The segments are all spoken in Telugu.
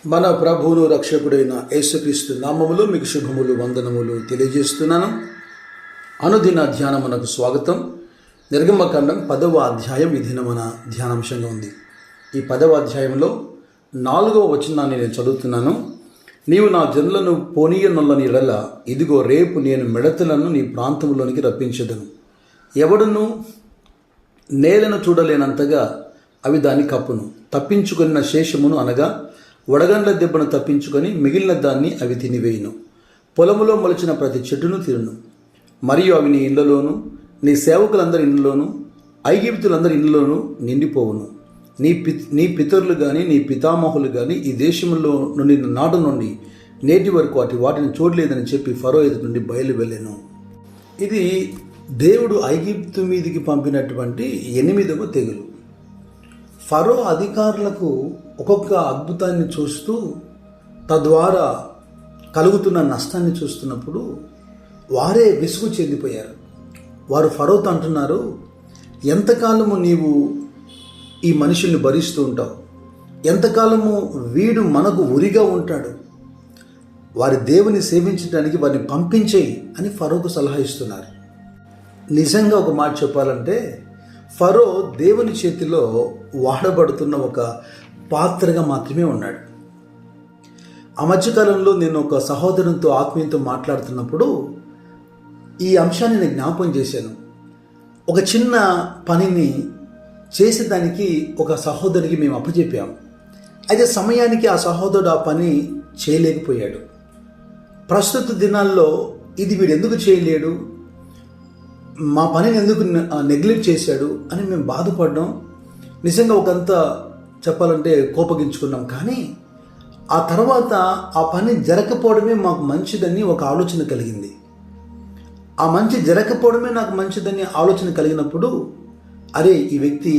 మన ప్రభువును రక్షకుడైన యేసుక్రీస్తు నామములో మీకు శుభములు వందనములు తెలియజేస్తున్నాను. అనుదిన ధ్యానమునకు స్వాగతం. నిర్గమకాండం 10వ అధ్యాయం ఈ దినమున ధ్యానాంశంగా ఉంది. ఈ 10వ అధ్యాయంలో 4వ వచనాన్ని నేను చదువుతున్నాను. నీవు నా జనులను పోనీయనొల్లని ఎడల ఇదిగో రేపు నేను మిడతలను నీ ప్రాంతంలోనికి రప్పించదను. ఎవడును నేలను చూడలేనంతగా అవి దాన్ని కప్పును. తప్పించుకున్న శేషమును అనగా వడగండ్ల దెబ్బను తప్పించుకొని మిగిలిన దాన్ని అవి తినివేయును. పొలములో మొలిచిన ప్రతి చెట్టును తిరును. మరియు అవి నీ ఇళ్లలోను నీ సేవకులందరి ఇండ్లలోను ఐగుప్తులందరి ఇండ్లలోను నిండిపోవును. నీ పితరులు కానీ నీ పితామహులు కానీ ఈ దేశంలో నుండి నాటి నుండి నేటి వరకు వాటిని చూడలేదని చెప్పి ఫరో ఎదుటి నుండి బయలు వెళ్ళాను. ఇది దేవుడు ఐగుప్తు మీదికి పంపినటువంటి 8వ తెగులు. ఫరో అధికారులకు ఒక్కొక్క అద్భుతాన్ని చూస్తూ తద్వారా కలుగుతున్న నష్టాన్ని చూస్తున్నప్పుడు వారే విసుగు చెందిపోయారు. వారు ఫరోతో అంటున్నారు, ఎంతకాలము నీవు ఈ మనుషుల్ని భరిస్తూ ఉంటావు, ఎంతకాలము వీడు మనకు ఉరిగా ఉంటాడు, వారి దేవుని సేవించడానికి వారిని పంపించేయి అని ఫరోకు సలహా ఇస్తున్నారు. నిజంగా ఒక మాట చెప్పాలంటే ఫరో దేవుని చేతిలో వాడబడుతున్న ఒక పాత్రగా మాత్రమే ఉన్నాడు. ఆ మధ్యకాలంలో నేను ఒక సహోదరునితో ఆత్మీయంతో మాట్లాడుతున్నప్పుడు ఈ అంశాన్ని నేను జ్ఞాపకం చేశాను. ఒక చిన్న పనిని చేసేదానికి ఒక సహోదరికి మేము అప్పచెప్పాము. అయితే సమయానికి ఆ సహోదరుడు ఆ పని చేయలేకపోయాడు. ప్రస్తుత దినాల్లో ఇది వీడు ఎందుకు చేయలేడు, మా పనిని ఎందుకు నెగ్లెక్ట్ చేశాడు అని మేము బాధపడ్డాం. నిజంగా ఒకంత చెప్పాలంటే కోపగించుకున్నాం. కానీ ఆ తర్వాత ఆ పని జరగకపోవడమే మాకు మంచిదని ఒక ఆలోచన కలిగింది. ఆ మంచి జరగకపోవడమే నాకు మంచిదని ఆలోచన కలిగినప్పుడు అరే, ఈ వ్యక్తి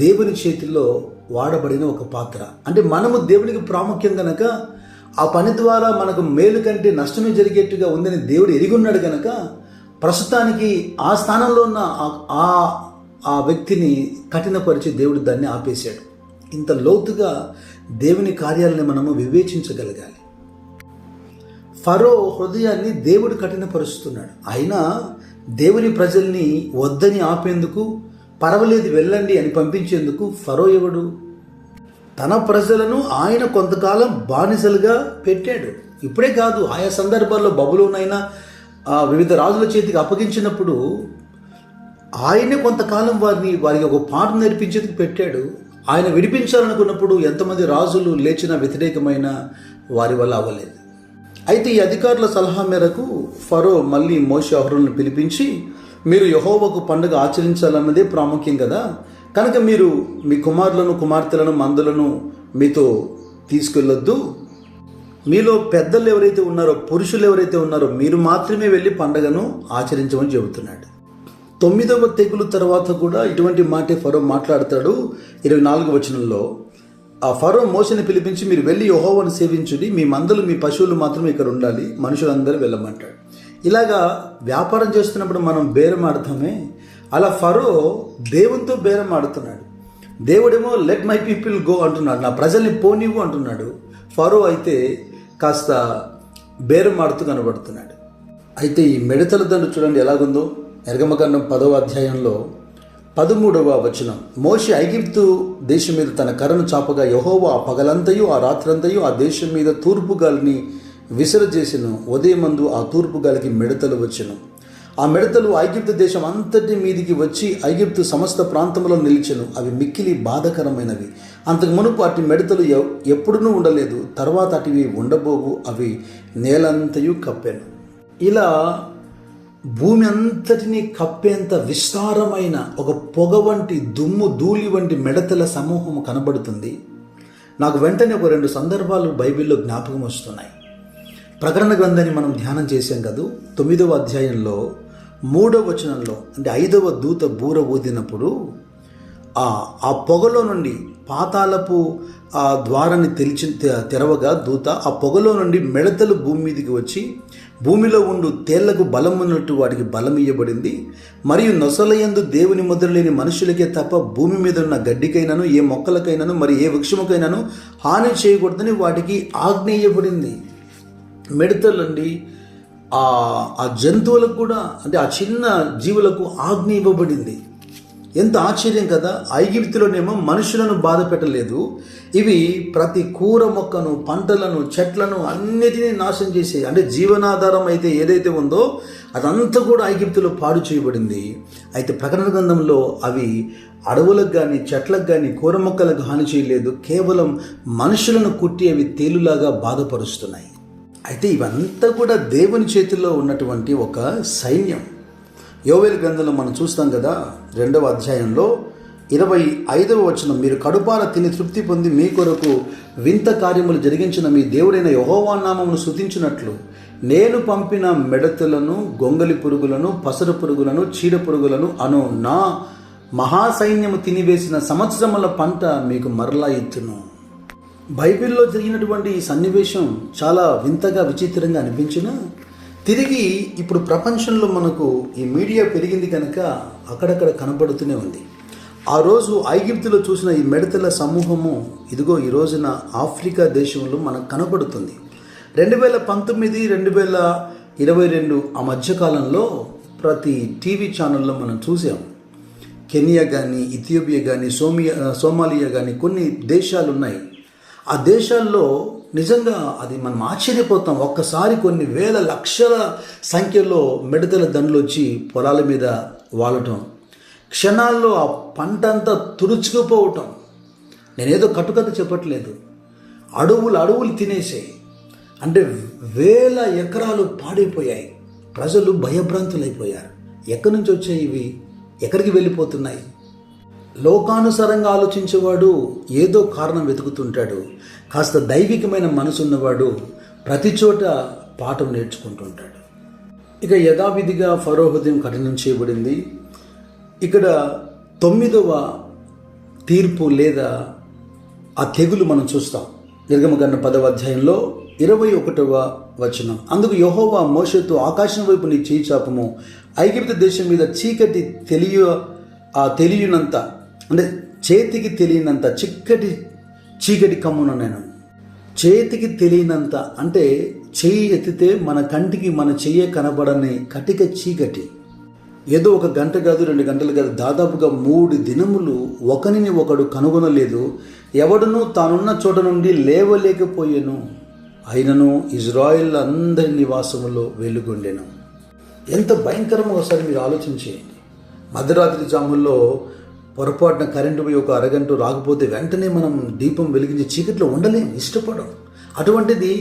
దేవుని చేతిలో వాడబడిన ఒక పాత్ర, అంటే మనము దేవునికి ప్రాముఖ్యం కనుక ఆ పని ద్వారా మనకు మేలు కంటే నష్టమే జరిగేట్టుగా ఉందని దేవుడు ఎరిగి ఉన్నాడు కనుక ప్రస్తుతానికి ఆ స్థానంలో ఉన్న ఆ వ్యక్తిని కఠినపరిచి దేవుడు దాన్ని ఆపేశాడు. ఇంత లోతుగా దేవుని కార్యాలని మనము వివేచించగలగాలి. ఫరో హృదయాన్ని దేవుడు కఠినపరుస్తున్నాడు. అయినా దేవుని ప్రజల్ని వద్దని ఆపేందుకు, పర్వాలేదు వెళ్ళండి అని పంపించేందుకు ఫరో ఎవడు? తన ప్రజలను ఆయన కొంతకాలం బానిసలుగా పెట్టాడు. ఇప్పుడే కాదు, ఆయా సందర్భాల్లో బబులోనైనా వివిధ రాజుల చేతికి అప్పగించినప్పుడు ఆయనే కొంతకాలం వారికి ఒక పాట నేర్పించేందుకు పెట్టాడు. ఆయన విడిపించాలనుకున్నప్పుడు ఎంతమంది రాజులు లేచిన వ్యతిరేకమైన వారి వల్ల అవ్వలేదు. అయితే ఈ అధికారుల సలహా మేరకు ఫరో మళ్ళీ మోషే అహరోనును పిలిపించి, మీరు యెహోవాకు పండుగ ఆచరించాలన్నదే ప్రాముఖ్యం కదా, కనుక మీరు మీ కుమారులను కుమార్తెలను మందులను మీతో తీసుకెళ్ళొద్దు, మీలో పెద్దలు ఎవరైతే ఉన్నారో, పురుషులు ఎవరైతే ఉన్నారో మీరు మాత్రమే వెళ్ళి పండగను ఆచరించమని చెబుతున్నాడు. 9వ తెగులు తర్వాత కూడా ఇటువంటి మాటే ఫరో మాట్లాడతాడు. 24వ వచనంలో ఆ ఫరో మోషేని పిలిపించి, మీరు వెళ్ళి యెహోవాను సేవించుడి, మీ మందలు మీ పశువులు మాత్రమే ఇక్కడ ఉండాలి, మనుషులందరూ వెళ్ళమంటాడు. ఇలాగా వ్యాపారం చేస్తున్నప్పుడు మనం బేరం ఆడతామే, అలా ఫరో దేవునితో బేరం ఆడుతున్నాడు. దేవుడేమో లెట్ మై పీపుల్ గో అంటున్నాడు, నా ప్రజల్ని పోనివ్వు అంటున్నాడు. ఫరో అయితే కాస్త బేరం ఆడుతూ కనబడుతున్నాడు. అయితే ఈ మిడతల దండు చూడండి ఎలాగుందో. నిర్గమకాండం 10వ అధ్యాయంలో 13వ వచనం, మోషే ఐగుప్తు దేశం మీద తన కర్రను చాపగా యెహోవా ఆ పగలంతయు ఆ రాత్రంతయు ఆ దేశం మీద తూర్పు గాలిని విసరజేసెను. ఉదయమందు ఆ తూర్పు గాలికి మిడతలు వచ్చెను. ఆ మిడతలు ఐగుప్తు దేశం అంతటి మీదికి వచ్చి ఐగుప్తు సమస్త ప్రాంతంలో నిలిచెను. అవి మిక్కిలి బాధకరమైనవి. అంతకు మునుపు అటు మిడతలు ఎప్పుడునూ ఉండలేదు, తర్వాత అటువి ఉండబోవు. అవి నేలంతయు కప్పెను. ఇలా భూమి అంతటినీ కప్పేంత విస్తారమైన ఒక పొగ వంటి, దుమ్ము ధూళి వంటి మిడతల సమూహం కనబడుతుంది. నాకు వెంటనే ఒక 2 సందర్భాలు బైబిల్లో జ్ఞాపకం వస్తున్నాయి. ప్రకటన గ్రంథాన్ని మనం ధ్యానం చేశాం కదా. 9వ అధ్యాయంలో 3వ వచనంలో, అంటే 5వ దూత బూర ఊదినప్పుడు ఆ పొగలో నుండి పాతాళపు ఆ ద్వారాన్ని తెరవగా దూత ఆ పొగలో నుండి మిడతలు భూమి మీదకి వచ్చి భూమిలో ఉండు తేళ్లకు బలం ఉన్నట్టు వాటికి బలం ఇవ్వబడింది. మరియు నొసలయందు దేవుని ముద్ర లేని మనుషులకే తప్ప భూమి మీద ఉన్న గడ్డికైనాను, ఏ మొక్కలకైనాను, మరి ఏ వృక్షముకైనాను హాని చేయకూడదని వాటికి ఆజ్ఞ ఇవ్వబడింది. మిడతలండి, ఆ జంతువులకు కూడా, అంటే ఆ చిన్న జీవులకు ఆజ్ఞ ఇవ్వబడింది. ఎంత ఆశ్చర్యం కదా! ఐగుప్తులోనేమో మనుషులను బాధ పెట్టలేదు. ఇవి ప్రతి కూర మొక్కను, పంటలను, చెట్లను అన్నిటినీ నాశనం చేసే, అంటే జీవనాధారం అయితే ఏదైతే ఉందో అదంతా కూడా ఐగుప్తులో పాడు చేయబడింది. అయితే ప్రకటన గ్రంథంలో అవి అడవులకు కానీ, చెట్లకు కానీ, కూర మొక్కలకు హాని చేయలేదు. కేవలం మనుషులను కుట్టి అవి తేలులాగా బాధపరుస్తున్నాయి. అయితే ఇవంతా కూడా దేవుని చేతుల్లో ఉన్నటువంటి ఒక సైన్యం. యోవేలు గ్రంథంలో మనం చూస్తాం కదా, 2వ అధ్యాయంలో 25వ వచనం, మీరు కడుపార తిని తృప్తి పొంది మీ కొరకు వింత కార్యములు జరిగించిన మీ దేవుడైన యెహోవా నామమును స్తుతించినట్లు నేను పంపిన మిడతలను, గొంగలి పురుగులను, పసరు పురుగులను, చీడ పురుగులను అను నా మహాసైన్యము తినివేసిన సంవత్సరముల పంట మీకు మరలా ఇత్తును. బైబిల్లో జరిగినటువంటి ఈ సన్నివేశం చాలా వింతగా, విచిత్రంగా అనిపించినా తిరిగి ఇప్పుడు ప్రపంచంలో మనకు ఈ మీడియా పెరిగింది కనుక అక్కడక్కడ కనబడుతూనే ఉంది. ఆ రోజు ఐగుప్తులో చూసిన ఈ మిడతల సమూహము ఇదిగో ఈ రోజున ఆఫ్రికా దేశంలో మనకు కనబడుతుంది. 2019, 2022 ఆ మధ్యకాలంలో ప్రతి టీవీ ఛానల్లో మనం చూసాం. కెనియా కానీ, ఇథియోపియా కానీ, సోమాలియా కానీ కొన్ని దేశాలు ఉన్నాయి. ఆ దేశాల్లో నిజంగా అది మనం ఆశ్చర్యపోతాం. ఒక్కసారి కొన్ని వేల లక్షల సంఖ్యలో మిడతల దండలు వచ్చి పొలాల మీద వాలటం, క్షణాల్లో ఆ పంట అంతా తుడుచుకుపోవటం. నేనేదో కట్టుకథ చెప్పట్లేదు. అడవులు తినేసాయి. అంటే వేల ఎకరాలు పాడైపోయాయి. ప్రజలు భయభ్రాంతులైపోయారు. ఎక్కడి నుంచి వచ్చాయి ఇవి? ఎక్కడికి వెళ్ళిపోతున్నాయి? లోకానుసారంగా ఆలోచించేవాడు ఏదో కారణం వెతుకుతుంటాడు. కాస్త దైవికమైన మనసు ఉన్నవాడు ప్రతి చోట పాఠం నేర్చుకుంటుంటాడు. ఇక యథావిధిగా ఫరో హృదయం కఠినం చేయబడింది. ఇక్కడ 9వ తీర్పు లేదా ఆ తెగులు మనం చూస్తాం. నిర్గమకాండం 10వ అధ్యాయంలో 21వ వచనం, అందుకు యెహోవా మోషేతో ఆకాశం వైపు నీ చేయి చాపము, ఐగుప్తు దేశం మీద చీకటి తెలియనంత, అంటే చేతికి తెలియనంత చీకటి కమ్మున నేను. చేతికి తెలియనంత అంటే చెయ్యి ఎత్తితే మన కంటికి మన చెయ్యే కనబడని కటిక చీకటి. ఏదో ఒక గంట కాదు, 2 గంటలు కాదు, దాదాపుగా 3 దినములు ఒకరిని ఒకడు కనుగొనలేదు. ఎవడునూ తానున్న చోట నుండి లేవలేకపోయాను. అయినను ఇజ్రాయిల్ అందరి నివాసములో వెలుగొండెను. ఎంత భయంకరమో ఒకసారి మీరు ఆలోచించేయండి. మధ్యరాత్రి జాముల్లో పొరపాటున కరెంటు పోయి ఒక అరగంట రాకపోతే వెంటనే మనం దీపం వెలిగించి చీకట్లో ఉండలేం, ఇష్టపడం. అటువంటిది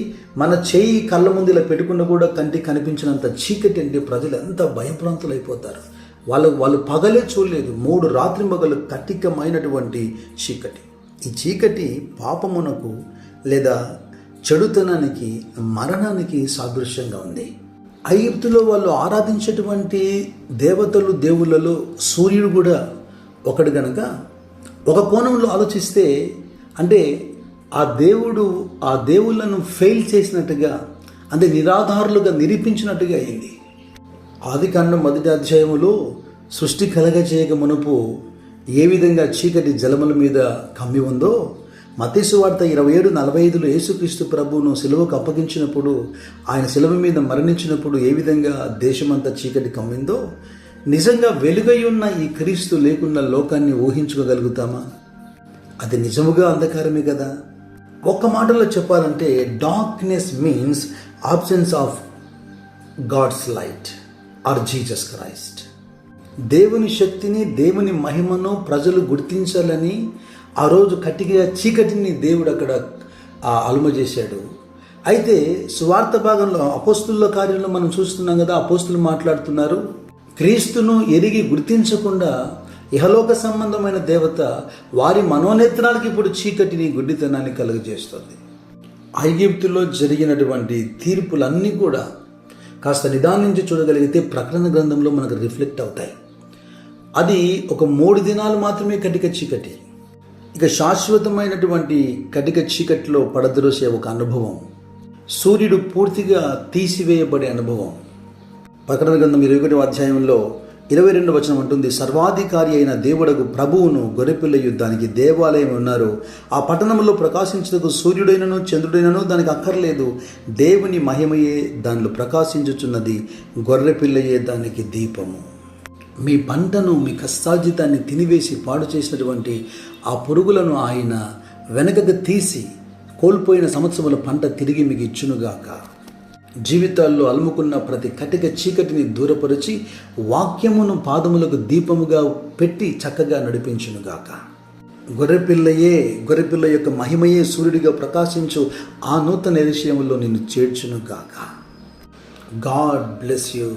మన చేయి కళ్ళ ముందు ఇలా పెట్టుకున్న కూడా కంటికి కనిపించినంత చీకటి అంటే ప్రజలు ఎంత భయభ్రాంతులు అయిపోతారు. వాళ్ళు పగలే చూడలేదు. 3 రాత్రి మగలు కటికమైనటువంటి చీకటి. ఈ చీకటి పాపమునకు లేదా చెడుతనానికి, మరణానికి సాదృశ్యంగా ఉంది. ఐగుప్తులో వాళ్ళు ఆరాధించేటువంటి దేవతలు, దేవుళ్ళలో సూర్యుడు కూడా ఒకడు గనక ఒక కోణంలో ఆలోచిస్తే, అంటే ఆ దేవుళ్ళను ఫెయిల్ చేసినట్టుగా, అంటే నిరాధారులుగా నిరూపించినట్టుగా అయింది. ఆదికాండం 1వ అధ్యాయములో సృష్టి కలగజేయక మునుపు ఏ విధంగా చీకటి జలముల మీద కమ్మి ఉందో, మత్తయి సువార్త 27:45లో యేసుక్రీస్తు ప్రభువును సిలువకు అప్పగించినప్పుడు, ఆయన సిలువ మీద మరణించినప్పుడు ఏ విధంగా దేశమంతా చీకటి కమ్మిందో, నిజంగా వెలుగై ఉన్న ఈ క్రీస్తు లేకున్న లోకాన్ని ఊహించుకోగలుగుతామా? అది నిజముగా అంధకారమే కదా. ఒక్క మాటలో చెప్పాలంటే darkness means absence of God's light or Jesus Christ. దేవుని శక్తిని, దేవుని మహిమను ప్రజలు గుర్తించాలని ఆ రోజు కట్టిగా చీకటిని దేవుడు అక్కడ అలుమజేశాడు. అయితే సువార్త భాగంలో అపోస్తుల కార్యంలో మనం చూస్తున్నాం కదా, అపోస్తులు మాట్లాడుతున్నారు, క్రీస్తును ఎరిగి గుర్తించకుండా ఇహలోక సంబంధమైన దేవత వారి మనోనేత్రాలకు ఇప్పుడు చీకటిని, గుడ్డితనాన్ని కలుగజేస్తుంది. ఐగుప్తులో జరిగినటువంటి తీర్పులన్నీ కూడా కాస్త నిదానించి చూడగలిగితే ప్రకటన గ్రంథంలో మనకు రిఫ్లెక్ట్ అవుతాయి. అది ఒక 3 దినాలు మాత్రమే కటిక చీకటి. ఇక శాశ్వతమైనటువంటి కటిక చీకటిలో పడద్రోసే ఒక అనుభవం. సూర్యుడు పూర్తిగా తీసివేయబడే అనుభవం. ప్రకటన గ్రంథం 21వ అధ్యాయంలో 22వ వచనం అంటుంది, సర్వాధికారి అయిన దేవుడకు ప్రభువును గొర్రెపిల్ల యుద్ధానికి దేవాలయం ఉన్నారు. ఆ పట్టణంలో ప్రకాశించుటకు సూర్యుడైనను చంద్రుడైనను దానికి అక్కర్లేదు. దేవుని మహిమయే దానిలో ప్రకాశించుచున్నది, గొర్రెపిల్లయే దానికి దీపము. మీ పంటను, మీ కష్టార్జితాన్ని తినివేసి పాడు చేసినటువంటి ఆ పురుగులను ఆయన వెనకకు తీసి కోల్పోయిన సంవత్సరముల పంట తిరిగి మీకు ఇచ్చునుగాక. జీవితాల్లో అలుముకున్న ప్రతి కటిక చీకటిని దూరపరిచి వాక్యమును పాదములకు దీపముగా పెట్టి చక్కగా నడిపించునుగాక. గొర్రెపిల్ల యొక్క మహిమయే సూర్యుడిగా ప్రకాశించు ఆ నూతన విషయంలో నిన్ను చేర్చునుగాక. God bless you.